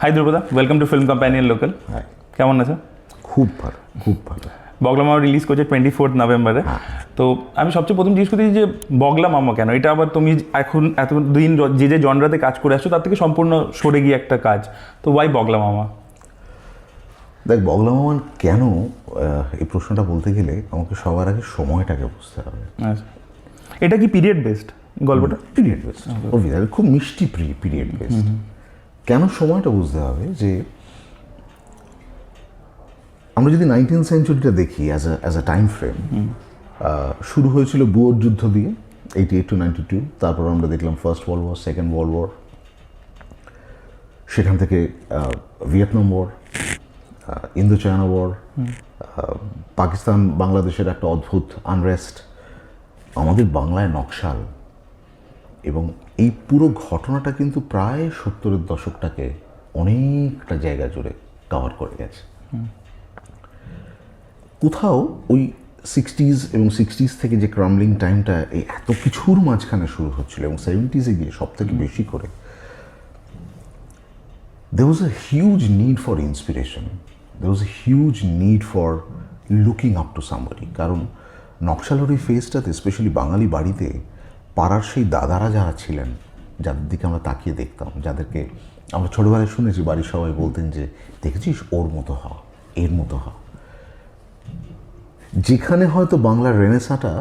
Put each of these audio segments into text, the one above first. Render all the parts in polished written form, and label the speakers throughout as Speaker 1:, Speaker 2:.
Speaker 1: High ধ্রুবদা, welcome to Film Companion Local.
Speaker 2: Hi,
Speaker 1: কেমন আছো?
Speaker 2: খুব ভালো, খুব ভালো।
Speaker 1: বগলা মামা রিলিজ করছে 24 নভেম্বরে। তো আমি সবচেয়ে প্রথম জিজ্ঞেস করছি যে বগলা মামা কেন? এটা আবার তুমি এখন এতদিন যে জনরাতে কাজ করে আসছো তার থেকে সম্পূর্ণ সরে গিয়ে একটা কাজ, তো ওয়াই বগলা মামা?
Speaker 2: দেখ, বগলা মামা কেন, এই প্রশ্নটা বলতে গেলে আমাকে সবার আগে সময়টাকে বুঝতে হবে।
Speaker 1: আচ্ছা, এটা কি পিরিয়ড বেসড গল্পটা?
Speaker 2: পিরিয়ড বেসড, খুব মিষ্টি পিরিয়ড বেসড। কেন সময়টা বুঝতে হবে যে আমরা যদি 19th সেঞ্চুরিটা দেখি অ্যাজ আ টাইম ফ্রেম, শুরু হয়েছিল বুয়োর যুদ্ধ দিয়ে 88 to 92, তারপর আমরা দেখলাম first world war, second world war, সেখান থেকে Vietnam war, Indo China war, Pakistan বাংলাদেশের একটা অদ্ভুত আনরেস্ট, আমাদের বাংলায় নকশাল, এবং এই পুরো ঘটনাটা কিন্তু প্রায় 70-এর দশকটাকে অনেকটা জায়গা জুড়ে কভার করে গেছে। কোথাও ওই 60s এবং 60s থেকে যে ক্রামলিং টাইমটা এই এত কিছুর মাঝখানে শুরু হচ্ছিল এবং 70s-এ গিয়ে সব থেকে বেশি করে there was a huge need for inspiration, there was a huge need for looking up to somebody। কারণ নকশালের ওই ফেজটাতে স্পেশালি বাঙালি বাড়িতে পাড়ার সেই দাদারা যারা ছিলেন, যাদের দিকে আমরা তাকিয়ে দেখতাম, যাদেরকে আমরা ছোটোবেলায় শুনেছি বাড়ির সবাই বলতেন যে দেখেছিস ওর মতো হ, এর মতো হ, যেখানে হয়তো বাংলার রেনেসাঁটা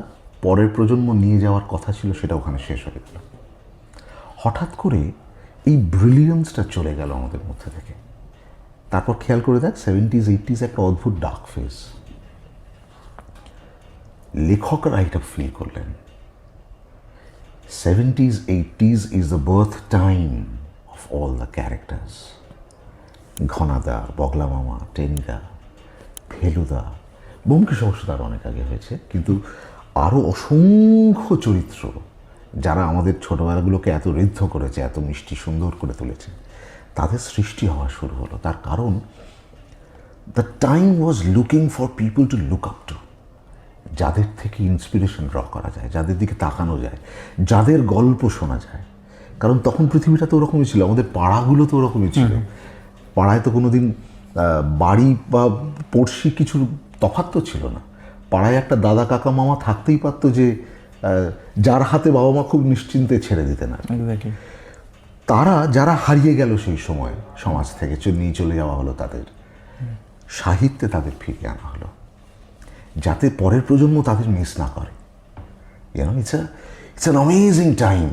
Speaker 2: পরের প্রজন্ম নিয়ে যাওয়ার কথা ছিল সেটা ওখানে শেষ হয়ে গেল। হঠাৎ করে এই ব্রিলিয়েন্সটা চলে গেল আমাদের মধ্যে থেকে। তারপর খেয়াল করে দেখ 70s 80s একটা অদ্ভুত ডার্ক ফেজ। লেখকরা এটা ফিল করলেন 70s 80s is the birth time of all the characters. Ghanada, Bagla Mama, Tenida, Feluda, Byomkesh অবশ্য তার অনেক আগে হয়েছে, কিন্তু আরও অসংখ্য চরিত্র যারা আমাদের ছোটোবেলাগুলোকে এত ঋদ্ধ করেছে, এত মিষ্টি সুন্দর করে তুলেছে, তাদের সৃষ্টি হওয়া শুরু হলো। তার কারণ the time was looking for people to look up to, যাদের থেকে ইন্সপিরেশন ড্র করা যায়, যাদের দিকে তাকানো যায়, যাদের গল্প শোনা যায়। কারণ তখন পৃথিবীটা তো ওরকমই ছিল, আমাদের পাড়াগুলো তো ওরকমই ছিল। পাড়ায় তো কোনো দিন বাড়ি বা পড়শি কিছু তফাৎ তো ছিল না। পাড়ায় একটা দাদা কাকা মামা থাকতেই পারতো যে যার হাতে বাবা মা খুব নিশ্চিন্তে ছেড়ে দিতেন। আর তারা যারা হারিয়ে গেল সেই সময় সমাজ থেকে নিয়ে চলে যাওয়া হলো, তাদের সাহিত্যে তাদের ফিরিয়ে আনা হলো, যাতে পরের প্রজন্ম তাদের মিস না করে। It's an amazing time.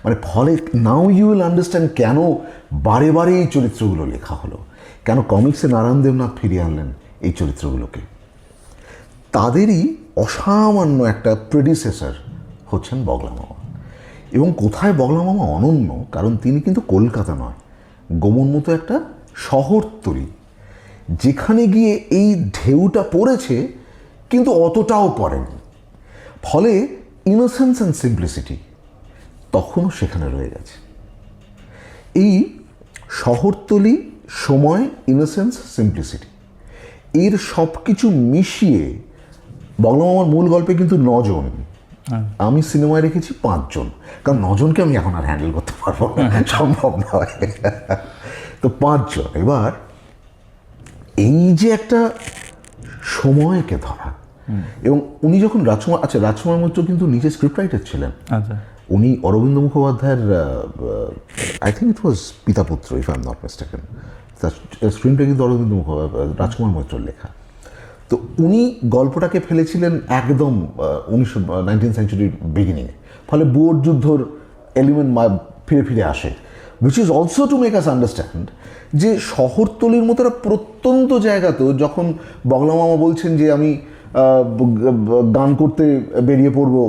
Speaker 2: মানে ফলে নাও ইউ উইল আন্ডারস্ট্যান্ড কেন বারে বারে এই চরিত্রগুলো লেখা হলো, কেন কমিক্সে নারায়ণ দেবনাথ ফিরিয়ে আনলেন এই চরিত্রগুলোকে। তাদেরই অসামান্য একটা প্রেডিসেসর হচ্ছেন বগলা মামা। এবং কোথায় বগলা মামা অনন্য, কারণ তিনি কিন্তু কলকাতা নয়, গোমন মতো একটা শহরতলি, যেখানে গিয়ে এই ঢেউটা পড়েছে কিন্তু অতটাও পড়েনি। ফলে ইনোসেন্স অ্যান্ড সিম্পলিসিটি তখনও সেখানে রয়ে গেছে। এই শহরতলি, সময়, ইনোসেন্স, সিম্পলিসিটি, এর সব কিছু মিশিয়ে বগলা মামার মূল গল্পে কিন্তু 9 জন, আমি সিনেমায় রেখেছি 5 জন, কারণ 9 জনকে আমি এখন আর হ্যান্ডেল করতে পারবো না, সম্ভব নয়। তো 5 জন। এবার এই যে একটা সময়কে ধরা, এবং উনি যখন রাজকুমার মৈত্র কিন্তু নিজে স্ক্রিপ্ট রাইটার ছিলেন। উনি অরবিন্দ মুখোপাধ্যায়ের I think it was Pitaputra, if I am not mistaken, তার স্ক্রিনটা কিন্তু অরবিন্দ মুখোপাধ্যায়, রাজকুমার মৈত্রর লেখা। তো উনি গল্পটাকে ফেলেছিলেন একদম 19th সেঞ্চুরির বিগিনিংয়ে। ফলে বুয়োর যুদ্ধর এলিমেন্ট ফিরে ফিরে আসে, which is also to make us understand যে শহরতলির মতো একটা প্রত্যন্ত জায়গাতেও যখন বগলা মামা বলছেন যে আমি গান করতে বেরিয়ে পড়বো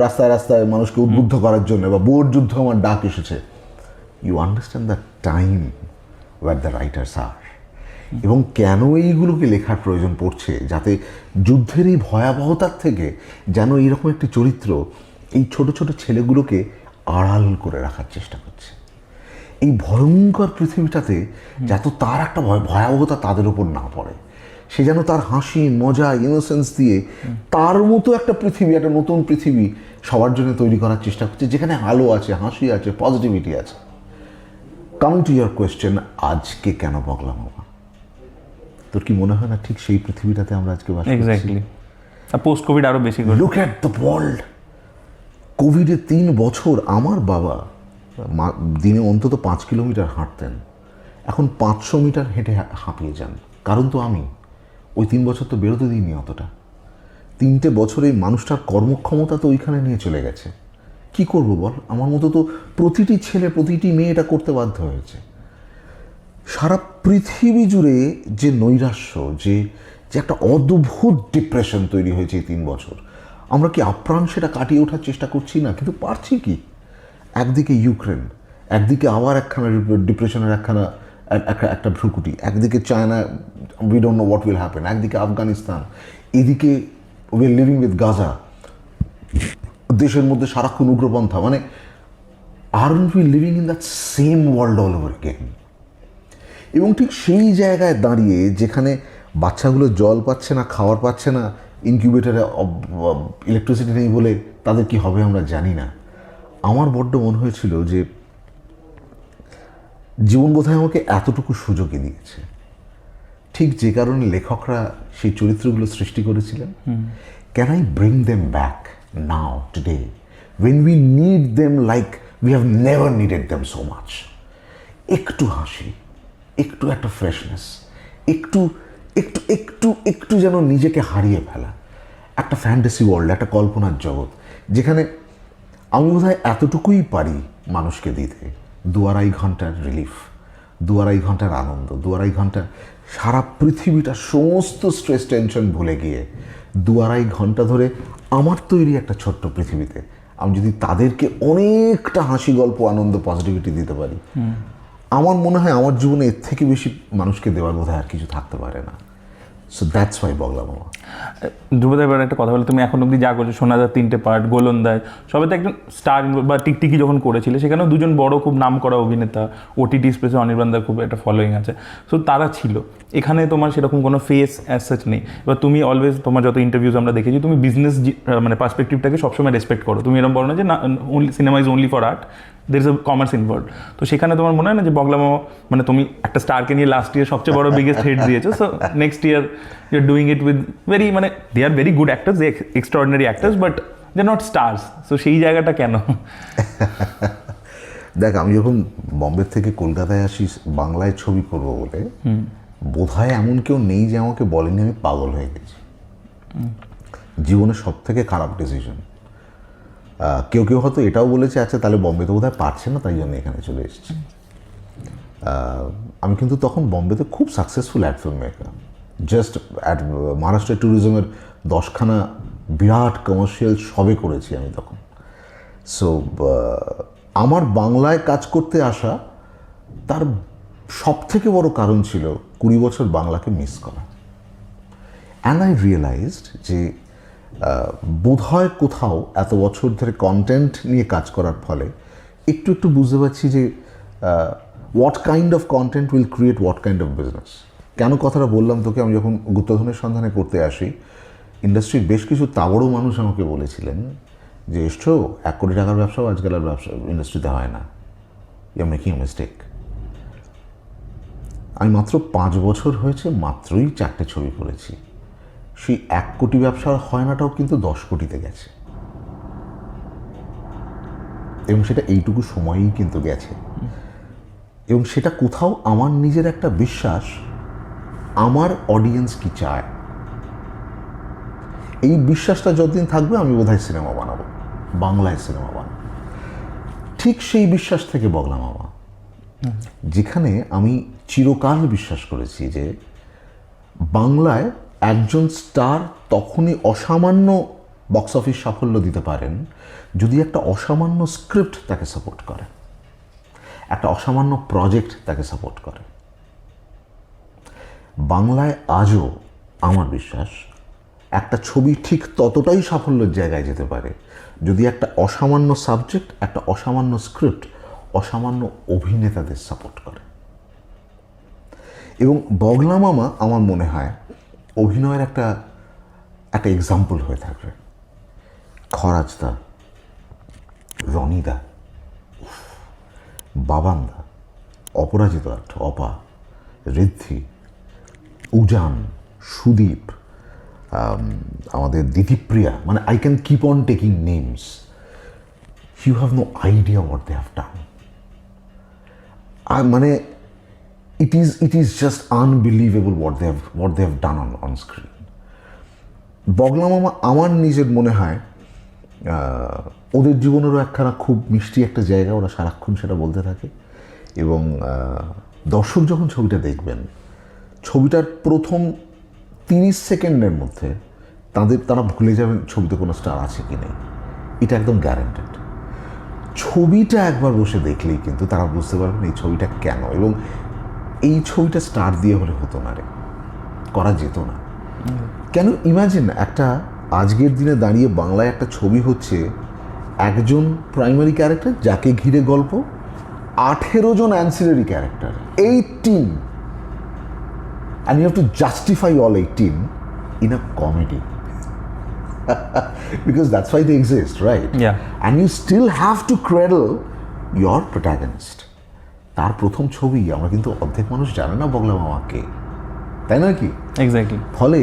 Speaker 2: রাস্তায় রাস্তায় মানুষকে উদ্বুদ্ধ করার জন্য, বা বুয়োর যুদ্ধ আমার ডাক এসেছে, you understand the time where the writers are, এবং কেন এইগুলোকে লেখার প্রয়োজন পড়ছে, যাতে যুদ্ধের এই ভয়াবহতার থেকে যেন এইরকম একটি চরিত্র এই ছোট ছোট ছেলেগুলোকে আড়াল করে রাখার চেষ্টা করছে। এই ভয়ঙ্কর পৃথিবীটাতে যাতে তার একটা ভয়াবহতা তাদের উপর না পড়ে, সে যেন তার হাসি, মজা, ইনোসেন্স দিয়ে তার মতো একটা পৃথিবী, একটা নতুন পৃথিবী সবার জন্য তৈরি করার চেষ্টা করছে, যেখানে আলো আছে, হাসি আছে, পজিটিভিটি আছে। কামিং টু ইয়ার কোয়েশ্চেন, আজকে কেন বগলা মামা? তোর কি মনে হয় না ঠিক সেই পৃথিবীটাতে আমরা আজকে বাস করছি?
Speaker 1: এক্স্যাক্টলি, পোস্ট কোভিড আরো বেশি করে।
Speaker 2: Look at the world. কোভিডে 3 বছর আমার বাবা দিনে অন্তত 5 কিলোমিটার হাঁটতেন, এখন 500 মিটার হেঁটে হাঁপিয়ে যান। কারণ তো আমি ওই 3 বছর তো বেরোতে দিইনি অতটা। 3টে বছর এই মানুষটার কর্মক্ষমতা তো ওইখানে নিয়ে চলে গেছে। কি করবো বল? আমার মতো তো প্রতিটি ছেলে প্রতিটি মেয়ে এটা করতে বাধ্য হয়েছে। সারা পৃথিবী জুড়ে যে নৈরাশ্য, যে যে একটা অদ্ভুত ডিপ্রেশন তৈরি হয়েছে এই 3 বছর, আমরা কি আপ্রাণ সেটা কাটিয়ে ওঠার চেষ্টা করছি না? কিন্তু পারছি কি? একদিকে ইউক্রেন, একদিকে আবার একখানা ডিপ্রেশনের একটা ভ্রুকুটি, একদিকে China, we don't know what will happen, একদিকে আফগানিস্তান, এদিকে we are living with Gaza, দেশের মধ্যে সারাক্ষণ উগ্রপন্থা। মানে aren't we living in that same world all over game? এবং ঠিক সেই জায়গায় দাঁড়িয়ে যেখানে বাচ্চাগুলো জল পাচ্ছে না, খাওয়ার পাচ্ছে না, ইনকিউবেটারে ইলেকট্রিসিটি নেই বলে তাদের কি হবে আমরা জানি না, আমার বড্ড মনে হয়েছিল যে জীবন বোধহয় আমাকে এতটুকু সুযোগই দিয়েছে, ঠিক যে কারণে লেখকরা সেই চরিত্রগুলো সৃষ্টি করেছিলেন। Can I bring them back now today when we need them like we have never needed them so much? একটু হাসি, একটু একটা ফ্রেশনেস, একটু একটু একটু একটু যেন নিজেকে হারিয়ে ফেলা, একটা ফ্যান্টাসি ওয়ার্ল্ড, একটা কল্পনার জগৎ, যেখানে আমি বোধহয় এতটুকুই পারি মানুষকে দিতে। 2-2.5 ঘন্টার রিলিফ, 2-2.5 ঘন্টার আনন্দ, 2-2.5 ঘন্টা সারা পৃথিবীটা সমস্ত স্ট্রেস টেনশন ভুলে গিয়ে 2-2.5 ঘন্টা ধরে আমার তৈরি একটা ছোট্ট পৃথিবীতে আমি যদি তাদেরকে অনেকটা হাসি, গল্প, আনন্দ, পজিটিভিটি দিতে পারি, আমার মনে হয় আমার জীবনে এর থেকে বেশি মানুষকে দেওয়ার বোধহয় আর কিছু থাকতে পারে না। সো দ্যাটস ওয়াই বগলা মামা।
Speaker 1: ধ্রুবদা, এবার একটা কথা বলে, তুমি এখন অব্দি যা করছো, সোনাদার 3টে পার্ট, গোলন্দাজ, সবে তো একজন স্টার, বা টিকটিকি যখন করেছিলে সেখানেও 2জন বড় খুব নাম করা অভিনেতা, ওটিটি স্পেসে অনির্বাণদার খুব একটা ফলোয়িং আছে, সো তারা ছিল। এখানে তোমার সেরকম কোনো ফেস অ্যাজ সাচ নেই। এবার তুমি অলওয়েজ, তোমার যত ইন্টারভিউজ আমরা দেখেছি, তুমি বিজনেস মানে পার্সপেক্টিভটাকে সবসময় রেসপেক্ট করো। তুমি এরকম বলো না যে না, cinema is only for art, there is a commerce involve. তো সেখানে তোমার মনে হয় না যে বগলা মামা, মানে তুমি একটা স্টারকে নিয়ে লাস্ট ইয়ার সবচেয়ে বড় বিগেস্ট হিট দিয়েছো, so next year you are doing it with very, মানে they are very good actors, they extraordinary actors, but they are not stars. So সেই জায়গাটা কেন?
Speaker 2: দেখ, আমি যখন বম্বে থেকে কলকাতায় আসি বাংলায় ছবি করবো বলে, বোধহয় এমন কেউ নেই যে আমাকে বলেনি আমি পাগল হয়ে গেছি। জীবনের সব থেকে খারাপ ডিসিশন। কেউ কেউ হয়তো এটাও বলেছে, আচ্ছা তাহলে বম্বেতে বোধহয় পারছে না, তাই জন্য এখানে চলে এসেছি। আমি কিন্তু তখন বম্বেতে খুব successful ad film maker, just Maharashtra ট্যুরিজমের 10খানা বিরাট কমার্শিয়াল সবে করেছি আমি তখন। সো আমার বাংলায় কাজ করতে আসা, তার সব থেকে বড় কারণ ছিল 20 বছর বাংলাকে মিস করা। অ্যান্ড আই রিয়েলাইজড যে বোধহয় কোথাও এত বছর ধরে কন্টেন্ট নিয়ে কাজ করার ফলে একটু একটু বুঝতে পারছি যে what kind of content will create what kind of business. কেন কথাটা বললাম তোকে? আমি যখন গুপ্তধনের সন্ধানে করতে আসি, ইন্ডাস্ট্রির বেশ কিছু তাবড়ো মানুষ আমাকে বলেছিলেন যে এসছো, 1 কোটি টাকার ব্যবসাও আজকাল আর ব্যবসা ইন্ডাস্ট্রিতে হয় না, you are making a mistake. আমি মাত্র 5 বছর হয়েছে, মাত্রই 4টে ছবি করেছি, সেই 1 কোটি ব্যবসার হয় নাটাও কিন্তু 10 কোটিতে গেছে, এবং সেটা এইটুকু সময়ই কিন্তু গেছে। এবং সেটা কোথাও আমার নিজের একটা বিশ্বাস, আমার অডিয়েন্স কি চায়, এই বিশ্বাসটা যতদিন থাকবে আমি বোধহয় সিনেমা বানাবো, বাংলায় সিনেমা বানাবো। ঠিক সেই বিশ্বাস থেকে বগলা মামা, যেখানে আমি চিরকাল বিশ্বাস করেছি যে বাংলায় একজন স্টার তখনই অসামান্য বক্স অফিস সাফল্য দিতে পারেন যদি একটা অসামান্য স্ক্রিপ্ট তাকে সাপোর্ট করে, একটা অসামান্য প্রজেক্ট তাকে সাপোর্ট করে। বাংলায় আজও আমার বিশ্বাস একটা ছবি ঠিক ততটাই সাফল্যের জায়গায় যেতে পারে যদি একটা অসামান্য সাবজেক্ট, একটা অসামান্য স্ক্রিপ্ট, অসামান্য অভিনেতাদের সাপোর্ট করে। এবং বগলা মামা আমার মনে হয় অভিনয়ের একটা এক্সাম্পল হয়ে থাকবে। খরাজদা, রনিদা, বাবানদা, অপরাজিত আর্ট, অপা, ঋদ্ধি, উজান, সুদীপ, আমাদের দিদিপ্রিয়া, মানে I can keep on taking names. You have no idea what they have done. মানে it is just unbelievable what they have done on screen. বগলা মামা আমার নিজের মনে হয় ওদের জীবনেরও একখানা খুব মিষ্টি একটা জায়গা, ওরা সারাক্ষণ সেটা বলতে থাকে। এবং দর্শক যখন ছবিটা দেখবেন, ছবিটার প্রথম 30 সেকেন্ডের মধ্যে তারা ভুলে যাবেন ছবিতে কোনো স্টার আছে কি নেই, এটা একদম গ্যারান্টেড। ছবিটা একবার বসে দেখলেই কিন্তু তারা বুঝতে পারবেন এই ছবিটা কেন, এবং এই ছবিটা স্টার দিয়ে হলে হতো না রে, করা যেত না। কেন ইমাজিন একটা আজকের দিনে দাঁড়িয়ে বাংলায় একটা ছবি হচ্ছে, একজন প্রাইমারি ক্যারেক্টার যাকে ঘিরে গল্প, 18 জন ancillary character, 18, and you have to justify all 18 in a comedy. Because that's why they exist, right?
Speaker 1: Yeah.
Speaker 2: And you still have to cradle your protagonist. তার প্রথম ছবি আমরা কিন্তু অর্ধেক মানুষ জানে না বগলা মামাকে, তাই না কি?
Speaker 1: এক্স্যাক্টলি।
Speaker 2: ফলে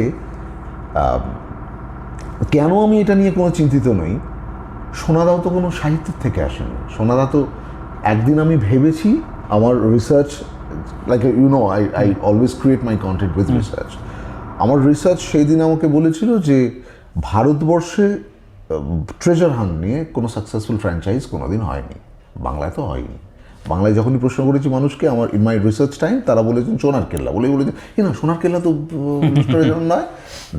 Speaker 2: কেন আমি এটা নিয়ে কোনো চিন্তিত নই, সোনাদাও তো কোনো সাহিত্যের থেকে আসেনি। সোনাদা তো একদিন আমি ভেবেছি আমার research, like you know I always create my content with research. আমার রিসার্চ সেই দিন আমাকে বলেছিল যে ভারতবর্ষে ট্রেজার হান্ট নিয়ে কোনো সাকসেসফুল ফ্র্যাঞ্চাইজ কোনোদিন হয়নি, বাংলায় তো হয়নি। বাংলায় যখনই প্রশ্ন করেছি মানুষকে আমার ইন মাই রিসার্চ টাইম, তারা বলেছেন সোনার কেল্লা, বলেছেন না সোনার কেল্লা তো নয়।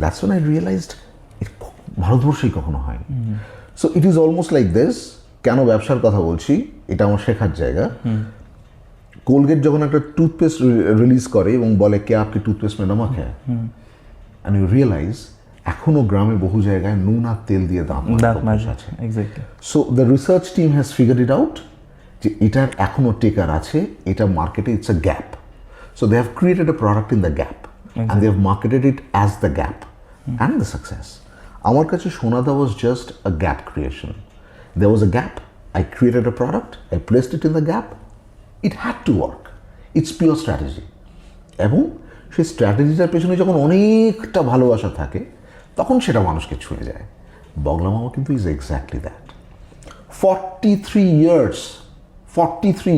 Speaker 2: দ্যাটস ওয়েন আই রিয়েলাইজড ভারতবর্ষেই কখনো হয়নি। So it is almost like this. কেন ব্যবসার কথা বলছি, এটা আমার শেখার জায়গা। কোলগেট যখন একটা টুথপেস্ট রিলিজ করে এবং বলে কে আপনি টুথপেস্ট মে নমক হ্যায়, অ্যান্ড ইউ রিয়েলাইজ এখনো গ্রামে বহু জায়গায় নুন আর তেল দিয়ে দাঁত আছে। So the research team has figured it out যে এটার এখনো টেকার আছে, এটা মার্কেটে it's a gap. So they have created a product in the gap and they have marketed it as the gap and the success. আমার কাছে Sonada was just a gap creation. There was a gap, I created a product, I placed it in the gap, it had to work. It's pure strategy. এবং সেই স্ট্র্যাটেজিটার পেছনে যখন অনেকটা ভালোবাসা থাকে তখন সেটা মানুষকে ছুঁয়ে যায়। বগলা মামা কিন্তু is exactly that. 43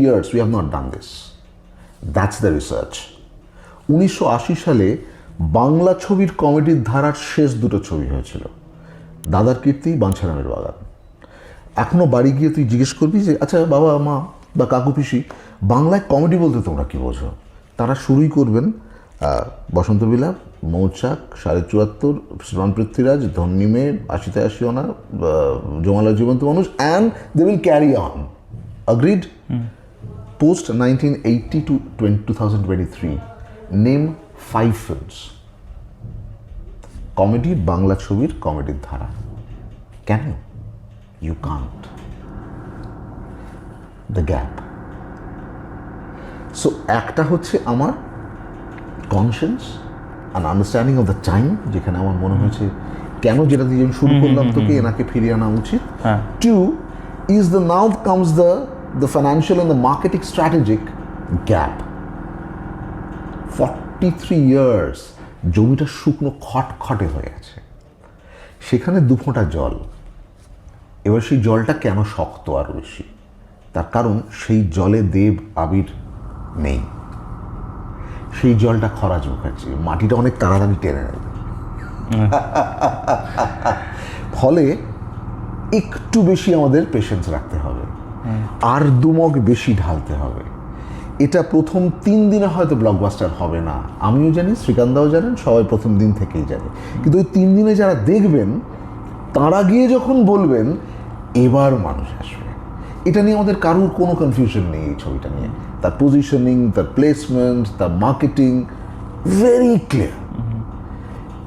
Speaker 2: years we have not done this. That's the research. 1980 সালে বাংলা ছবির কমেডির ধারার শেষ দুটো ছবি হয়েছিল, দাদার কীর্তি, বাঞ্ছারামের বাগান। এখনও বাড়ি গিয়ে তুই জিজ্ঞেস করবি যে আচ্ছা বাবা মা বা কাকু পিসি, বাংলায় কমেডি বলতে তোমরা কী বোঝো? তারা শুরুই করবেন বসন্ত বিলাপ, মৌচাক, 74, শ্রীমান পৃথ্বীরাজ, ধন্যী মেয়ে, 80তে 80 অনা, জমালা জীবন্ত মানুষ, and they will carry on. Agreed? Post 1980 to 2023, name 5 films. Comedy, Bangla ছবির কমেডির ধারা। Can you? You can't. The gap. So একটা হচ্ছে আমার conscience and understanding of the time, যেখানে আমার মনে হয়েছে কেন যেটা দিয়ে শুরু করলাম তোকে এনাকে ফিরিয়ে আনা উচিত। 2 is the now comes the financial and the marketing strategic gap. 43 years জমিটা শুকনো খটখটে হয়ে আছে, সেখানে 2 ফোঁটা জল। এবার সেই জলটা কেন শক্ত আরও বেশি? তার কারণ সেই জলে দেব আবির নেই, সেই জলটা খরাজ মুখার্জি, মাটিটা অনেক তাড়াতাড়ি টেনে নেবে। ফলে একটু বেশি আমাদের পেশেন্স রাখতে হবে, আর 2 মগ বেশি ঢালতে হবে। এটা প্রথম 3 দিনে হয়তো ব্লকবাস্টার হবে না, আমিও জানি, শ্রীকান্তাও জানেন, সবাই প্রথম দিন থেকেই জানে। কিন্তু ওই 3 দিনে যারা দেখবেন তারা গিয়ে যখন বলবেন এবার মানুষ আসবে, এটা নিয়ে আমাদের কারোর কোনো কনফিউশন নেই। এই ছবিটা নিয়ে তার পজিশনিং, তার প্লেসমেন্ট, তার মার্কেটিং ভেরি ক্লিয়ার।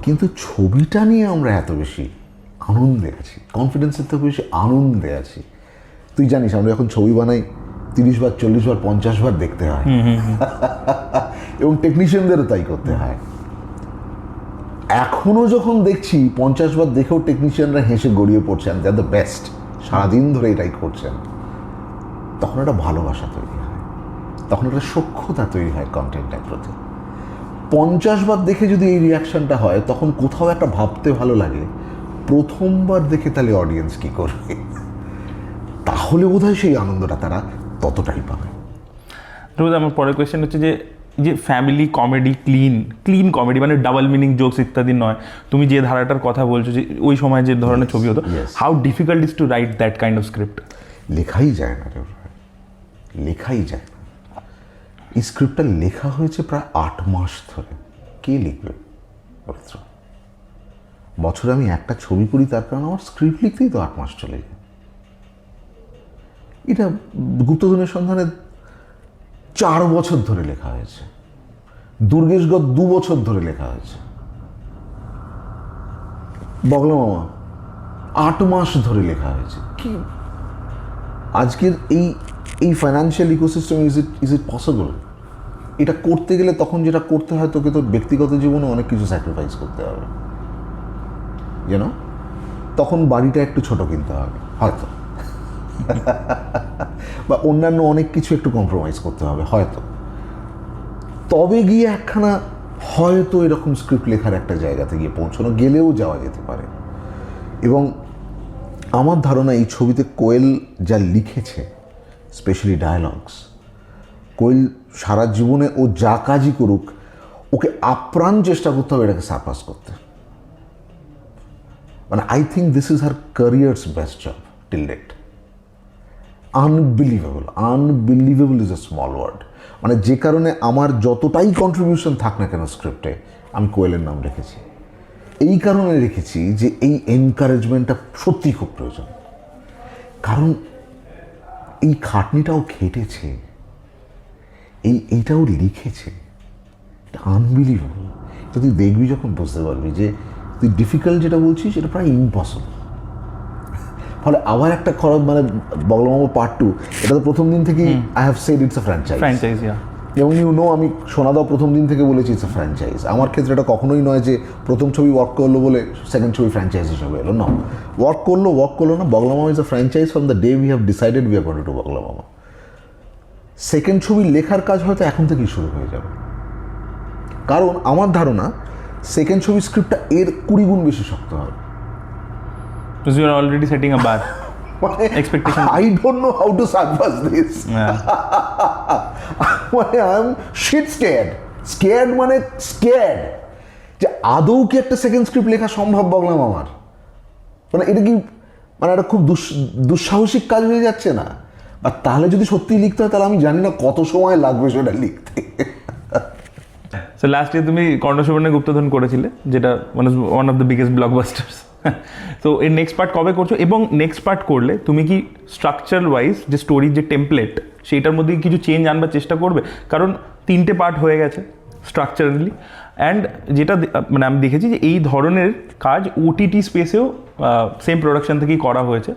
Speaker 2: কিন্তু ছবিটা নিয়ে আমরা এত বেশি আনন্দে আছি, কনফিডেন্সের থেকে বেশি আনন্দে আছি। তুই জানিস আমরা যখন ছবি বানাই 30 বার, 40 বার, 50 বার দেখতে হয়, এবং টেকনিশিয়ানদেরও তাই করতে হয়। এখনো যখন দেখছি 50 বার দেখেও টেকনিশিয়ানরা হেসে গড়িয়ে পড়ছেন, দে আর দ্য বেস্ট, সারাদিন ধরে এটাই করছেন, তখন একটা ভালোবাসা তৈরি হয়। তখন একটা সখ্যতা তৈরি হয় কন্টেন্টের প্রতি। 50 বার দেখে যদি এই রিয়াকশনটা হয়, তখন কোথাও একটা ভাবতে ভালো লাগে প্রথমবার দেখে তাহলে অডিয়েন্স কি করবে, তাহলে বোধহয় সেই আনন্দটা তারা ততটাই পাবে।
Speaker 1: আমার পরের কোয়েশ্চেন হচ্ছে যে ফ্যামিলি কমেডি, ক্লিন কমেডি, মানে ডাবল মিনিং জোকস ইত্যাদি নয়, তুমি যে ধারাটার কথা বলছো যে ওই সময় যে ধরনের ছবি হতো, how difficult is to write that kind of script?
Speaker 2: লেখাই যায় না, লেখাই যায় না। এই স্ক্রিপ্টটা লেখা হয়েছে প্রায় 8 মাস ধরে। কে লিখবে? বছরে আমি একটা ছবি করি, তার কারণে আমার স্ক্রিপ্ট লিখতেই তো 8 মাস চলে যায়। এটা গুপ্তধনের সন্ধানে 4 বছর ধরে লেখা হয়েছে, দুর্গেশগড় 2 বছর ধরে লেখা হয়েছে, বগলা মামা 8 মাস ধরে লেখা হয়েছে। কি আজকের এই financial ecosystem, is it possible? এটা করতে গেলে তখন যেটা করতে হয়, তোকে তোর ব্যক্তিগত জীবনে অনেক কিছু স্যাক্রিফাইস করতে হবে, তখন বাড়িটা একটু ছোট কিনতে হবে হয়তো, বা অন্যান্য অনেক কিছু একটু কম্প্রোমাইজ করতে হবে হয়তো, তবে গিয়ে একখানা হয়তো এরকম স্ক্রিপ্ট লেখার একটা জায়গাতে গিয়ে পৌঁছানো গেলেও যাওয়া যেতে পারে। এবং আমার ধারণা এই ছবিতে কোয়েল যা লিখেছে, স্পেশালি ডায়ালগস, কোয়েল সারা জীবনে ও যা কাজই করুক, ওকে আপ্রাণ চেষ্টা করতে হবে এটাকে সারপাস করতে। মানে I think this is her career's best job till date. Unbelievable is a small word. মানে যে কারণে আমার যতটাই কন্ট্রিবিউশন থাক না কেন স্ক্রিপ্টে, আমি কোয়েলের নাম রেখেছি। এই কারণে রেখেছি যে এই এনকারেজমেন্টটা সত্যিই খুব প্রয়োজন, কারণ এই খাটনিটাও খেটেছে, এইটাও লিখেছে। আনবিলিভেবল। তো তুই দেখবি যখন বুঝতে পারবি যে তুই ডিফিকাল্ট যেটা বলছিস এটা প্রায় ইম্পসিবল। ফলে আবার একটা খরচ, মানে বগলা মামা পার্ট 2, এটা তো প্রথম দিন থেকেই I have said it's a franchise. এবং আমি সোনাদাও প্রথম দিন থেকে বলেছি ইটস আ ফ্র্যাঞ্চাইজ। আমার ক্ষেত্রে এটা কখনোই নয় যে প্রথম ছবি ওয়ার্ক করলো বলে সেকেন্ড ছবি ফ্র্যাঞ্চাইজ হিসেবে এলো, না। ওয়ার্ক করলো না। Bagla Mama is a franchise from the day we have decided we are going to do Bagla Mama. Second ছবি লেখার কাজ হয়তো এখন থেকেই শুরু হয়ে যাবে, কারণ আমার ধারণা সেকেন্ড ছবির স্ক্রিপ্টটা এর 20 গুণ বেশি শক্ত হবে।
Speaker 1: Because you are already setting a bar. Expectation.
Speaker 2: I don't know how to surpass this. I am shit scared. মানে scared যে আদৌ কি একটা সেকেন্ড স্ক্রিপ্ট লেখা সম্ভব বগলা মামার? মানে এটা কি, মানে একটা খুব দুঃসাহসিক কাজ হয়ে যাচ্ছে না? বা তাহলে যদি সত্যিই লিখতে হয়, তাহলে আমি জানি না কত সময় লাগবে সেটা লিখতে।
Speaker 1: সো লাস্ট ইয়ার তুমি কর্ণসুবর্ণে গুপ্তধন করেছিলে, যেটা one of the biggest blockbusters. তো এর নেক্সট পার্ট কবে করছো? এবং নেক্সট পার্ট করলে তুমি কি স্ট্রাকচারাল ওয়াইজ যে স্টোরির যে টেমপ্লেট, সেইটার মধ্যে কিছু চেঞ্জ আনবার চেষ্টা করবে? কারণ 3টে পার্ট হয়ে গেছে স্ট্রাকচারালি, অ্যান্ড যেটা মানে আমি দেখেছি যে এই ধরনের কাজ ওটিটি স্পেসেও সেম প্রোডাকশন থেকেই করা হয়েছে।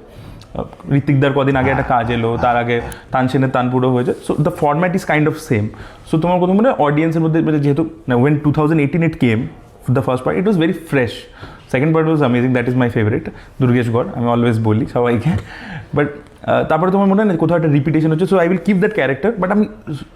Speaker 1: ঋত্বিকদার কদিন আগে একটা কাজ এলো, তার আগে তানসেনের তানপুরও হয়েছে। So the format is kind of same. So তোমার কথা মনে হয় অডিয়েন্সের মধ্যে, যেহেতু when 2018 it came, the first part, it was very fresh. Second part was amazing, that is my favorite, Durgeshgarh, আমি অলওয়েজ বলি সবাইকে। বাট তারপরে তোমার মনে হয় না কোথাও একটা রিপিটেশন হচ্ছে, so I will keep that character, but আমি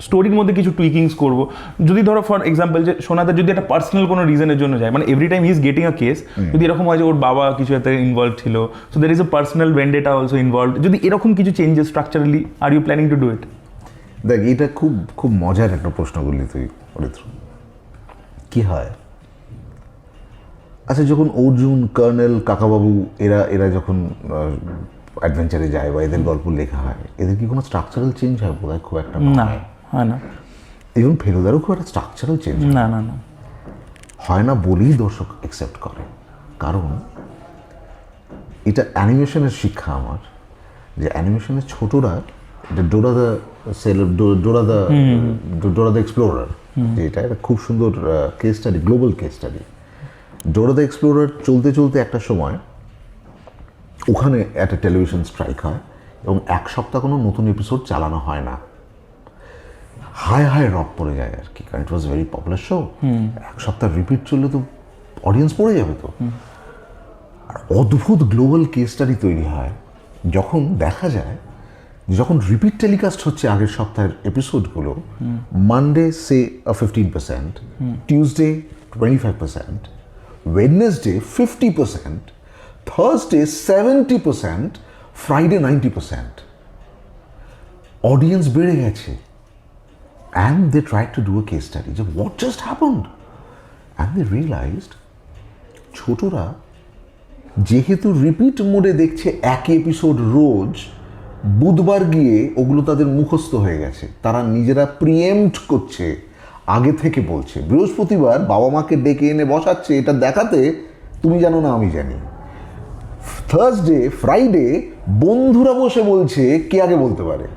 Speaker 1: স্টোরির মধ্যে কিছু টুইকিংস করবো। যদি ধরো ফর এক্সাম্পল যে সোনাদার যদি একটা পার্সোনাল কোনো রিজনের জন্য যায়, মানে every time he is getting a case, যদি এরকম হয় যে ওর বাবা কিছু একটা ইনভলভ ছিল, so there is a personal vendetta also involve, যদি এরকম কিছু changes structurally, are you planning to do it?
Speaker 2: দেখ, এটা খুব খুব মজার একটা প্রশ্ন করলি তুই অরিত্র। কি হয়, আচ্ছা, যখন অর্জুন, কর্নেল, কাকাবাবু এরা যখন অ্যাডভেঞ্চারে যায় বা এদের গল্প লেখা হয়, এদের কি কোনো স্ট্রাকচারাল চেঞ্জ হয়? বোধ হয় খুব একটা
Speaker 1: না, হয় না।
Speaker 2: এবং ফেলুদারও খুব একটা স্ট্রাকচারাল চেঞ্জ
Speaker 1: না
Speaker 2: হয় না বলেই দর্শক অ্যাকসেপ্ট করে। কারণ এটা অ্যানিমেশনের শিক্ষা আমার, যে অ্যানিমেশনের ছোটরা, এটা ডোরা দ্য এক্সপ্লোরার, যেটা একটা খুব সুন্দর case study, global case study. ডোরা দ্য এক্সপ্লোরার চলতে চলতে একটা সময় ওখানে একটা টেলিভিশন স্ট্রাইক হয় এবং 1 সপ্তাহ কোনো নতুন এপিসোড চালানো হয় না। হায় রব পড়ে যায় আর কি, কারণ ইট ওয়াজ ভেরি পপুলার শো। 1 সপ্তাহ রিপিট চললে তো অডিয়েন্স পড়ে যাবে। তো আর অদ্ভুত গ্লোবাল কেস স্টাডি তৈরি হয় যখন দেখা যায় যখন রিপিট টেলিকাস্ট হচ্ছে আগের সপ্তাহের এপিসোডগুলো, মানডে সে 15%, Tuesday 25%, Wednesday 50%, Thursday 70%, Friday 90%। Audience বেড়ে গেছে। And they tried to do a case study. So what just happened? And they realized, ছোটরা যেহেতু রিপিট মোডে দেখছে এক এপিসোড রোজ, বুধবার গিয়ে ওগুলো তাদের মুখস্থ হয়ে গেছে। তারা নিজেরা প্রিএম্প্ট করছে, আগে থেকে বলছে। বৃহস্পতিবার বাবা মাকে ডেকে এনে বসাচ্ছে এটা দেখাতে, তুমি জানো না আমি জানি। থার্সডে ফ্রাইডে বন্ধুরা বসে বলছে কে আগে বলতে পারে।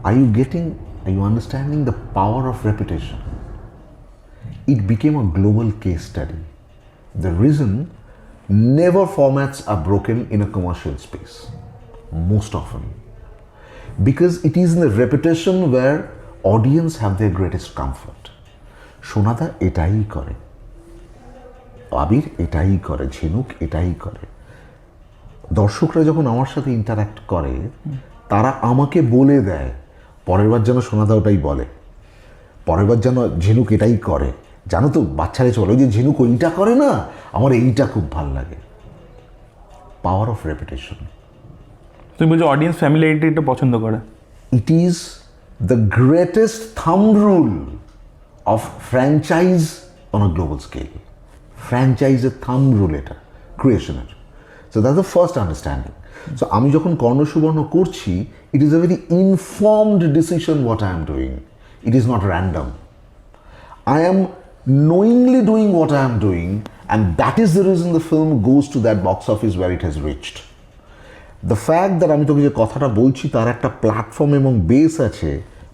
Speaker 2: Are you understanding the power of repetition? It became a global case study. The reason never formats are broken in a commercial space, most often. Because it is in the repetition where audience have their greatest comfort. সোনাদা এটাই করে, আবির এটাই করে, ঝিনুক এটাই করে। দর্শকরা যখন আমার সাথে ইন্টারাক্ট করে, তারা আমাকে বলে দেয় পরের বার যেন সোনাদা ওটাই বলে, পরের বার যেন ঝিনুক এটাই করে। জানো তো বাচ্চারা চলো যে ঝিনুক ওইটা করে না, আমার এইটা খুব ভালো লাগে। Power of repetition.
Speaker 1: তুমি বলছো অডিয়েন্স ফ্যামিলিয়ারিটিটা পছন্দ করে।
Speaker 2: It is the greatest thumb rule of franchise on a global scale. ফ্র্যাঞ্চাইজের থাম্ব রুল এটা ক্রিয়েশনের। So that's the first understanding. So আমি যখন কর্ণসুবর্ণ করছি, it is a very informed decision what I am doing. It is not random. I am knowingly doing what I am doing, and that is the reason the film goes to that box office where it has reached. The fact that আমি তোকে যে কথাটা বলছি তার একটা platform এবং base আছে,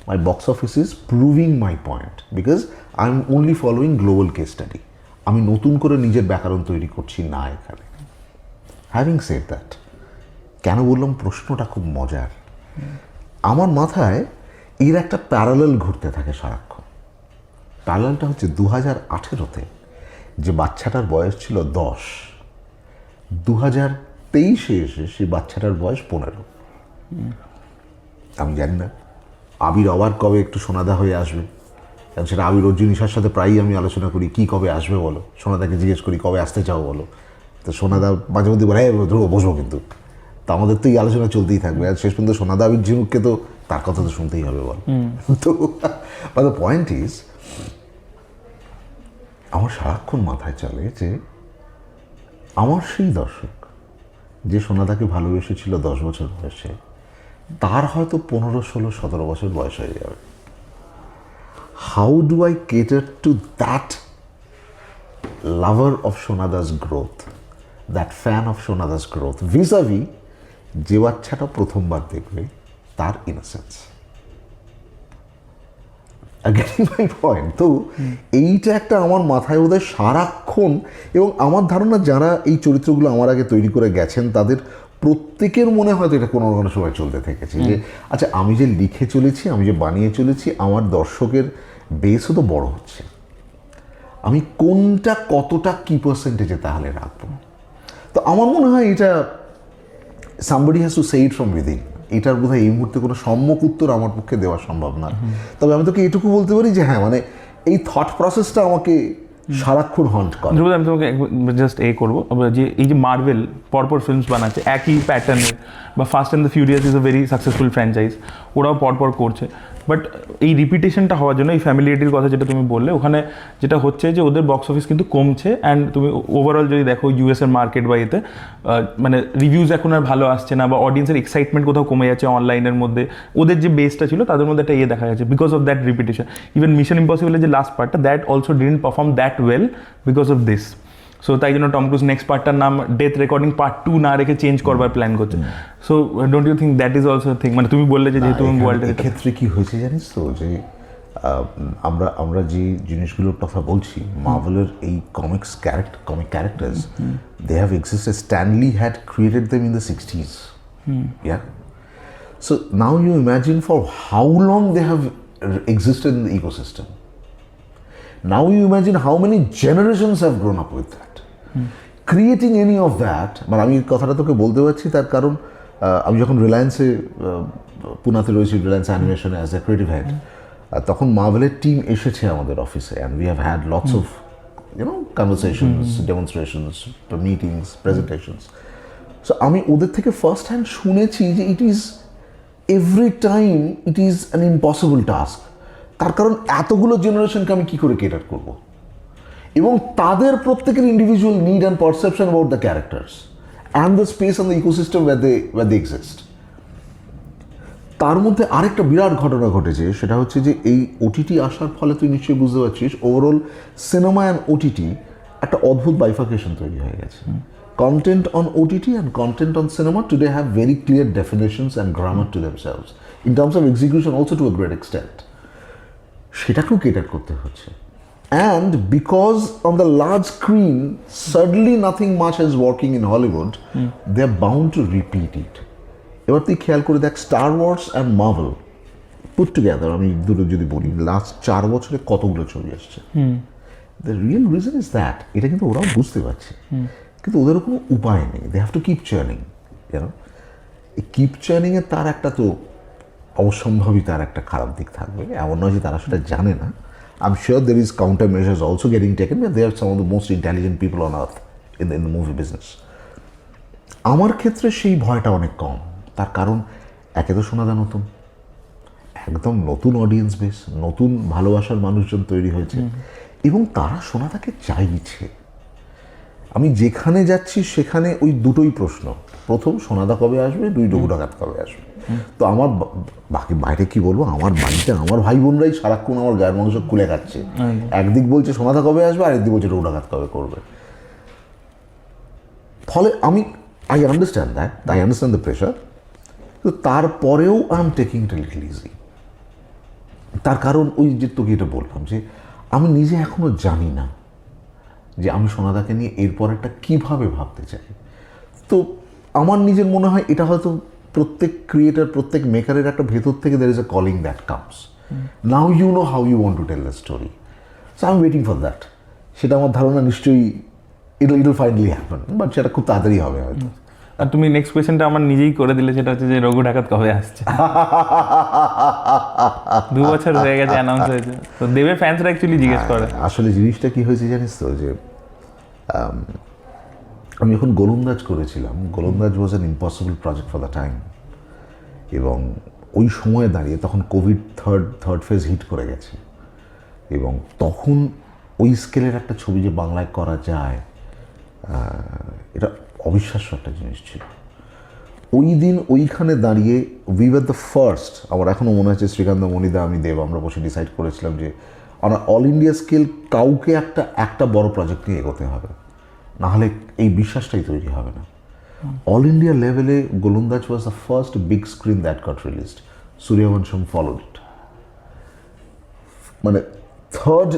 Speaker 2: my box office is proving my point because I am only following global case study. আমি নতুন করে নিজের ব্যাকরণ তৈরি করছি না এখানে। Having said that, কেন বললাম প্রশ্নটা খুব মজার। আমার মাথায় এর একটা প্যারালাল ঘুরতে থাকে সারাক্ষণ। প্যারালালটা হচ্ছে 2018-তে যে বাচ্চাটার বয়স ছিল 10, 2023-এ এসে সেই বাচ্চাটার বয়স 15। আমি জানি না আবির আবার কবে একটু সোনাদা হয়ে আসবে, কারণ সেটা আবির ওর জিনিসের সাথে প্রায়ই আমি আলোচনা করি, কি কবে আসবে বলো। সোনাদাকে জিজ্ঞেস করি কবে আসতে চাও বলো, তো সোনাদা মাঝে মধ্যে বলে হ্যাঁ ধ্রুব বসবো, কিন্তু তা আমাদের তো এই আলোচনা চলতেই থাকবে। আর শেষ পর্যন্ত সোনাদা আবির ঝিনুককে তো তার কথা তো শুনতেই হবে বল। তো দ্য পয়েন্ট ইজ, আমার সারাক্ষণ মাথায় চলে যে আমার সেই দর্শক যে সোনাদাকে ভালোবেসেছিল 10 বছর বয়সে, তার হয়তো 15, 16, 17 বছর বয়স হয়ে যাবে। How do I cater to that lover of Sonada's growth, that fan of Sonada's growth vis-a-vis যে বাচ্চাটা প্রথমবার দেখবে তার ইনোসেন্স। Getting my point? তো এইটা একটা আমার মাথায় ওদের সারাক্ষণ, এবং আমার ধারণা যারা এই চরিত্রগুলো আমার আগে তৈরি করে গেছেন তাদের প্রত্যেকের মনে হয়তো এটা কোনো কোনো সময় চলতে থেকেছে যে আচ্ছা আমি যে লিখে চলেছি, আমি যে বানিয়ে চলেছি, আমার দর্শকের বেসও তো বড় হচ্ছে, আমি কোনটা কতটা কি পার্সেন্টেজে তাহলে রাখবো। তো আমার মনে হয় এটা somebody has to say it from within. এটার বোধহয় এই মুহূর্তে কোনো সম্যক উত্তর আমার পক্ষে দেওয়া সম্ভব না। তবে আমি তোকে এটুকু বলতে পারি যে হ্যাঁ, মানে এই থট প্রসেসটা আমাকে সারাক্ষণ হন্ট করে।
Speaker 1: আমি তোমাকে জাস্ট করবো যে এই যে মার্ভেল পরপর ফিল্মস বানাচ্ছে একই প্যাটার্নের, বা fast and the furious is a very successful franchise, ওরাও পরপর করছে। বাট এই রিপিটেশনটা হওয়ার জন্য, এই ফ্যামিলিয়ারিটির কথা যেটা তুমি বললে, ওখানে যেটা হচ্ছে যে ওদের বক্স অফিস কিন্তু কমছে। অ্যান্ড তুমি ওভারঅল যদি দেখো ইউএসের মার্কেট বা এতে মানে রিভিউজ এখন আর ভালো আসছে না, বা অডিয়েন্সের এক্সাইটমেন্ট কোথাও কমে যাচ্ছে অনলাইনের মধ্যে। ওদের যে বেসটা ছিল তাদের মধ্যে একটা দেখা যাচ্ছে because of that repetition. Even mission ইম্পসিবলের যে লাস্ট পার্টটা, that also didn't perform that well because of this. So তাই জন্য টম ক্রুজ নেক্সট পার্টটার নাম ডেথ রেকর্ডিং পার্ট 2 না রেখে চেঞ্জ করবার প্ল্যান করছে। So don't you think that is also thing, মানে তুমি বললে যে যেহেতু ওয়ার্ল্ডের
Speaker 2: ক্ষেত্রে কি হয়েছে জানিস তো, যে আমরা যে জিনিসগুলোর কথা বলছি, মার্ভেলের এই comic characters, they have existed, Stan Lee had created them in the 60s। Yeah. So now you imagine for how long they have existed in the ecosystem. Now you imagine how many generations have grown up with that. Creating any of that, মানে আমি কথাটা তোকে বলতে পারছি তার কারণ আমি যখন রিলায়েন্সে পুনাতে রয়েছি, রিলায়েন্স অ্যানিমেশনে অ্যাজ এ ক্রিয়েটিভ হেড, তখন মার্ভেলের টিম এসেছে আমাদের অফিসে, and we have had lots of conversations, demonstrations, meetings, presentations. So আমি ওদের থেকে ফার্স্ট হ্যান্ড শুনেছি যে it is every time it is an impossible task. তার কারণ এতগুলো জেনারেশনকে আমি কী করে কেটার করবো, এবং তাদের প্রত্যেকের individual need and perception about the characters and the space and the ecosystem where they exist. তার মধ্যে আরেকটা বিরাট ঘটনা ঘটেছে, সেটা হচ্ছে যে এই ওটিটি আসার ফলে তুই নিশ্চয়ই বুঝতে পারছিস ওভারঅল সিনেমা অ্যান্ড ওটিটি একটা অদ্ভুত বাইফাকেশন তৈরি হয়ে গেছে। Content on OTT and content on cinema today have very clear definitions and grammar to themselves in terms of execution also to a great extent. সেটাকেও কেটার করতে হচ্ছে। And because on the large screen, suddenly nothing much is working in Hollywood, they're bound to repeat it. এবার তুই খেয়াল করে দেখ, Star Wars and Marvel put together, আমি দুটো যদি বলি, লাস্ট 4 বছরে কতগুলো ছবি আসছে। The real reason is that, এটা কিন্তু ওরাও বুঝতে পারছে, কিন্তু ওদেরও কোনো উপায় নেই। They have to keep churning, জানো। এই কিপ চার্নিংয়ে তার একটা তো অবশ্যম্ভাবী তার একটা খারাপ দিক থাকবে, এমন নয় যে তারা সেটা জানে না। I'm sure there is countermeasures also getting taken, but they are some of the most intelligent people on earth in the movie business. আমার ক্ষেত্রে সেই ভয়টা অনেক কম, তার কারণ একে তো সোনাদা নতুন, একদম নতুন অডিয়েন্স বেস, নতুন ভালোবাসার মানুষজন তৈরি হয়েছে, এবং তারা সোনাদাকে চাইছে। আমি যেখানে যাচ্ছি সেখানে ওই দুটোই প্রশ্ন, প্রথম সোনাদা কবে আসবে, দুই রঘু ডাকাত কবে আসবে। তো আমার বাকি বাইরে কি বলবো, আমার বাড়িতে আমার ভাই বোনরাই সারাক্ষণ আমার গায়ের মাংস খুলে খাচ্ছে, একদিক বলছে সোনাদা কবে আসবে, আরেকদিক বলছে রঘু ডাকাত কবে করবে। ফলে আমি আই আন্ডারস্ট্যান্ড দ্য প্রেশার, তো তারপরেও I am taking it little easy. তার কারণ ওই যে তোকে এটা বললাম যে আমি নিজে এখনো জানি না যে আমি সোনাদাকে নিয়ে এরপরেরটা কীভাবে ভাবতে চাই। তো আমার নিজের মনে হয় এটা হয়তো প্রত্যেক ক্রিয়েটার, প্রত্যেক মেকারের একটা ভেতর থেকে there is a calling that comes, now you know how you want to tell the story. So I am waiting for that. সেটা আমার ধারণা নিশ্চয়ই ইট ফাইনালি হ্যাপেন, বাট সেটা খুব তাড়াতাড়ি হবে হয়তো।
Speaker 1: আর তুমি নেক্সট কোয়েশ্চেনটা আমার নিজেই করে দিলে, সেটা হচ্ছে যে রঘু ডাকাত কবে আসছে। 2 বছর হয়ে গেছে অ্যানাউন্স হয়েছে, তো দেবের ফ্যান্সরা অ্যাকচুয়ালি জিজ্ঞেস করে।
Speaker 2: আসলে জিনিসটা কি হয়েছে জানিস তো, যে আমি যখন গোলন্দাজ করেছিলাম, Golondaaj was an impossible project for the time, এবং ওই সময়ে দাঁড়িয়ে তখন কোভিড থার্ড ফেজ হিট করে গেছে, এবং তখন ওই স্কেলের একটা ছবি যে বাংলায় করা যায়, এটা অবিশ্বাস্য একটা জিনিস ছিল। ওই দিন ওইখানে দাঁড়িয়ে উই ওয়ার দ্য ফার্স্ট, আমার এখনও মনে আছে, শ্রীকান্ত, মণিদা, আমি, দেব, আমরা বসে ডিসাইড করেছিলাম যে আমরা অল ইন্ডিয়া স্কেল কাউকে একটা বড় প্রজেক্ট নিয়ে এগোতে হবে, নাহলে এই বিশ্বাসটাই তৈরি হবে না। অল ইন্ডিয়া লেভেলে Golondaaj was the first big screen that got released, Suryavansham followed it, মানে থার্ড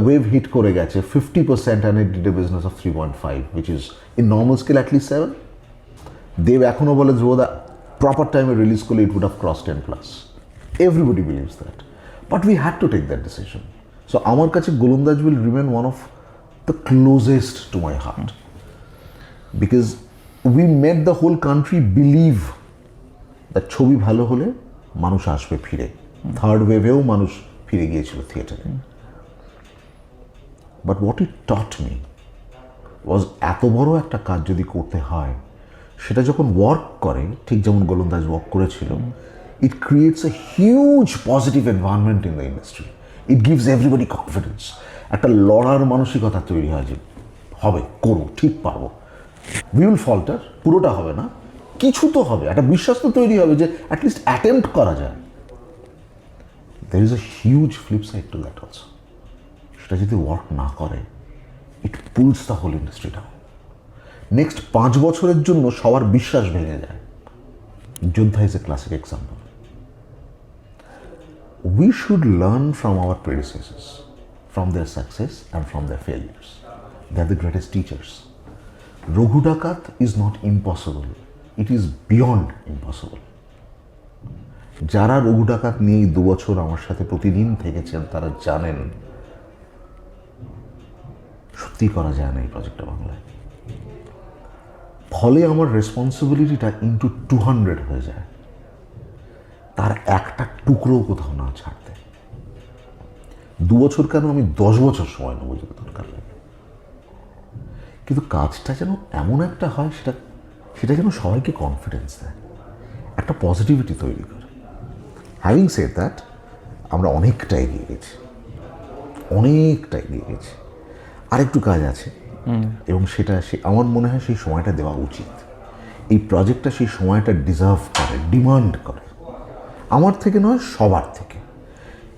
Speaker 2: ওয়েভ হিট করে গেছে 50%, and it did a business of 3.5, which is in normal scale at least 7. দেব এখনও বলে ধ্রুবদা প্রপার টাইমে রিলিজ করলে it would have crossed 10+. Everybody believes that, but we had to take that decision. So আমার কাছে গোলন্দাজ will remain one of the closest to my heart, because we made the whole country believe that ছবি ভালো হলে মানুষ আসবে ফিরে। Third ওয়েভেও মানুষ ফিরে গিয়েছিল থিয়েটারে। But what it taught me was, এত বড় একটা কাজ যদি করতে হয়, সেটা যখন ওয়ার্ক করে, ঠিক যেমন গোলন্দাজ ওয়ার্ক করেছিল, it creates a huge positive environment in the industry. It gives everybody confidence, একটা লড়ার মানসিকতা তৈরি হয় যে হবে, করবো, ঠিক পারবো। উই উইল ফল্টার, পুরোটা হবে না, কিছু তো হবে, একটা বিশ্বাস তো তৈরি হবে যে অ্যাটলিস্ট অ্যাটেম্প্ট করা যায়। there is a huge flip side to that also. সেটা যদি ওয়ার্ক না করে, it pulls the whole industry down. Next 5 বছরের জন্য সবার বিশ্বাস ভেঙে যায়। Yoddha is a classic example. We should learn from our predecessors, from their success and from their failures. They are the greatest teachers. Roghu Dakat is not impossible. It is beyond impossible. যারা রঘু ডাকাত নিয়ে 2 বছর আমার সাথে প্রতিদিন থেকেছেন, তারা জানেন সত্যি করা যায় না এই প্রজেক্টটা বাংলায়। ফলে আমার রেসপন্সিবিলিটিটা ইন্টু 200 হয়ে যায়, তার একটা টুকরো কোথাও না ছাড়তে। 2 বছর কেন, আমি 10 বছর সময় নেবো যদি দরকার লাগে, কিন্তু কাজটা যেন এমন একটা হয় সেটা যেন সবাইকে কনফিডেন্স দেয়, একটা পজিটিভিটি তৈরি করে। হ্যাভিং সেড দ্যাট, আমরা অনেকটা এগিয়ে গেছি, আরেকটু কাজ আছে, এবং সেটা আমার মনে হয় সেই সময়টা দেওয়া উচিত। এই প্রজেক্টটা সেই সময়টা ডিজার্ভ করে, ডিমান্ড করে, আমার থেকে নয়, সবার থেকে।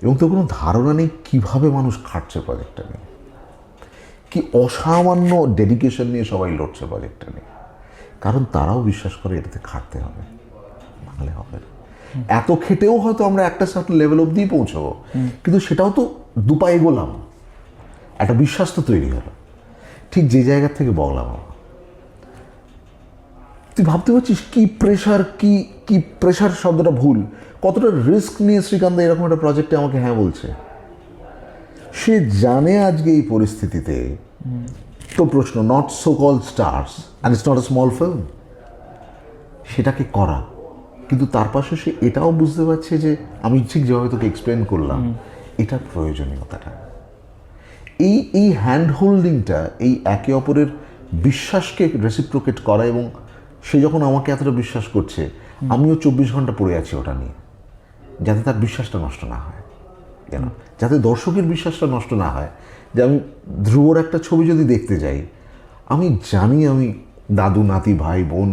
Speaker 2: এবং তো কোনো ধারণা নেই কীভাবে মানুষ খাটছে প্রজেক্টটা নিয়ে, কি অসামান্য ডেডিকেশন নিয়ে সবাই লড়ছে প্রজেক্টটা নিয়ে, কারণ তারাও বিশ্বাস করে এটাতে খাটতে হবে, নাহলে হবে না। এত খেটেও হয়তো আমরা একটা সার্টেন লেভেল অবধি পৌঁছবো, কিন্তু সেটাও তো দুপা এগোলাম, একটা বিশ্বাস তো তৈরি হলো। ঠিক যে জায়গা থেকে বগলা মামা, তুই ভাবতে পারছিস কি প্রেশার শব্দটা ভুল, কতটা রিস্ক নিয়ে শ্রীকান্ত এরকম একটা প্রজেক্টে আমাকে হ্যাঁ বলছে। সে জানে আজকে এই পরিস্থিতিতে তো প্রশ্ন, not so call stars and it's not a small film, সেটাকে করা, কিন্তু তার পাশে সে এটাও বুঝতে পারছে যে আমি ঠিক যেভাবে তোকে এক্সপ্লেন করলাম, এটার প্রয়োজনীয়তাটা, এই হ্যান্ড হোল্ডিংটা, এই একে অপরের বিশ্বাসকে রেসিপ্রোকেট করা, এবং সে যখন আমাকে এতটা বিশ্বাস করছে, আমিও 24 ঘন্টা পড়ে আছি ওটা নিয়ে, যাতে তার বিশ্বাসটা নষ্ট না হয়, কেন, যাতে দর্শকের বিশ্বাসটা নষ্ট না হয়। যে আমি ধ্রুবর একটা ছবি যদি দেখতে যাই, আমি জানি আমি দাদু নাতি ভাই বোন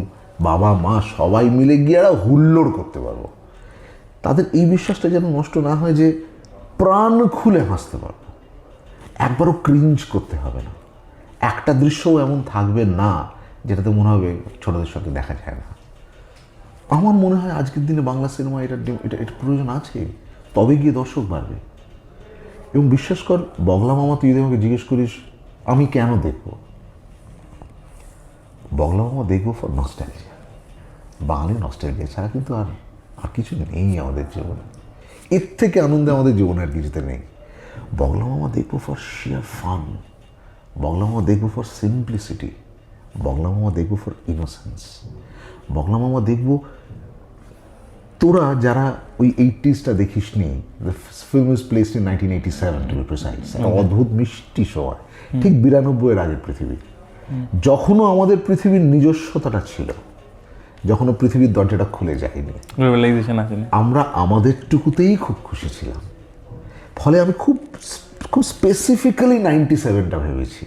Speaker 2: বাবা মা সবাই মিলে গিয়ে একটা হুল্লোড় করতে পারবো, তাদের এই বিশ্বাসটা যেন নষ্ট না হয় যে প্রাণ খুলে হাসতে পারবো, একবারও ক্রিঞ্জ করতে হবে না, একটা দৃশ্যও এমন থাকবে না যেটাতে মনে হবে ছোটদের সাথে দেখা যায় না। আমার মনে হয় আজকের দিনে বাংলা সিনেমা এটা প্রয়োজন আছে, তবে গিয়ে দর্শক বাড়বে। এবং বিশ্বাস কর, বগলা মামা তুই যদি আমাকে জিজ্ঞেস করিস আমি কেন দেখব, বগলা মামা দেখবো ফর নস্টালজিয়া, বাঙালি নস্টালজিয়া ছাড়া কিন্তু আর কিছু নেই আমাদের জীবনে, এর থেকে আনন্দে আমাদের জীবনে আর কিছুতে নেই। বগলা মামা দেখবো ফর শিয়ার ফান, বগলা মামা দেখবো ফর সিম্পলিসিটি, বগলা মামা দেখবো ফর ইনোসেন্স, বগলা মামা দেখবো তোরা যারা ওই 80sটা দেখিস নি, the film is placed in 1987 to be precise, একটা অদ্ভুত মিষ্টি সময়, ঠিক 92-এর আগের পৃথিবী, যখনও আমাদের পৃথিবীর নিজস্বতাটা ছিল, যখনও পৃথিবীর দরজাটা খুলে যায়নি, আমরা আমাদেরটুকুতেই খুব খুশি ছিলাম। ফলে আমি খুব স্পেসিফিক্যালি 97টা ভেবেছি,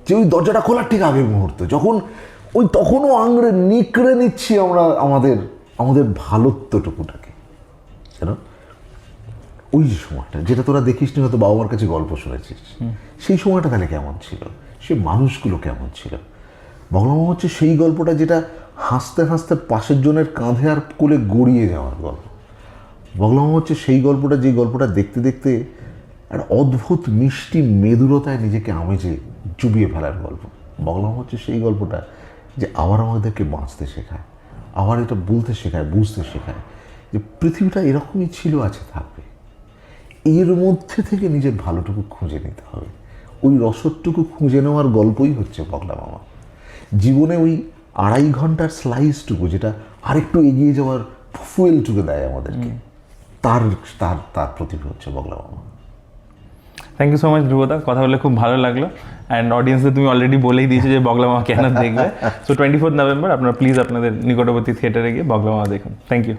Speaker 2: যে ওই দরজাটা খোলার ঠিক আগের মুহূর্ত, যখন তখনও আংড়ে নিকড়ে নিচ্ছি আমরা আমাদের ভালোত্বটুকুটাকে, জানো, ওই যে সময়টা যেটা তোরা দেখিস নি, হয়তো বাবা মার কাছে গল্প শুনেছিস, সেই সময়টা তাহলে কেমন ছিল, সে মানুষগুলো কেমন ছিল। বগলা মামা হচ্ছে সেই গল্পটা যেটা হাসতে হাসতে পাশের জনের কাঁধে আর কোলে গড়িয়ে যাওয়ার গল্প। বগলা মামা হচ্ছে সেই গল্পটা, যে গল্পটা দেখতে দেখতে একটা অদ্ভুত মিষ্টি মেদুরতায় নিজেকে আমেজে চুবিয়ে ফেলার গল্প। বগলা মামা হচ্ছে সেই গল্পটা যে আবার আমাদেরকে বাঁচতে শেখায়, আবার এটা বলতে শেখায়, বুঝতে শেখায় যে পৃথিবীটা এরকমই ছিল, আছে, থাকবে, এর মধ্যে থেকে নিজের ভালোটুকু খুঁজে নিতে হবে। ওই রসদটুকু খুঁজে নেওয়ার গল্পই হচ্ছে বগলা মামা। জীবনে ওই 2.5 ঘন্টার স্লাইসটুকু, যেটা আরেকটু এগিয়ে যাওয়ার ফুয়েলটুকু দেয় আমাদেরকে, তার তার তার প্রতিভা হচ্ছে বগলা মামা।
Speaker 1: থ্যাংক ইউ সো মাচ ধ্রুবদা, কথা বলে খুব ভালো লাগলো। অ্যান্ড অডিয়েন্সকে তুমি অলরেডি বলেই দিয়েছো যে বগলা মামা কেন দেখবে। সো 24 নভেম্বর আপনারা প্লিজ আপনাদের নিকটবর্তী থিয়েটারে গিয়ে বগলা মামা দেখুন। Thank you.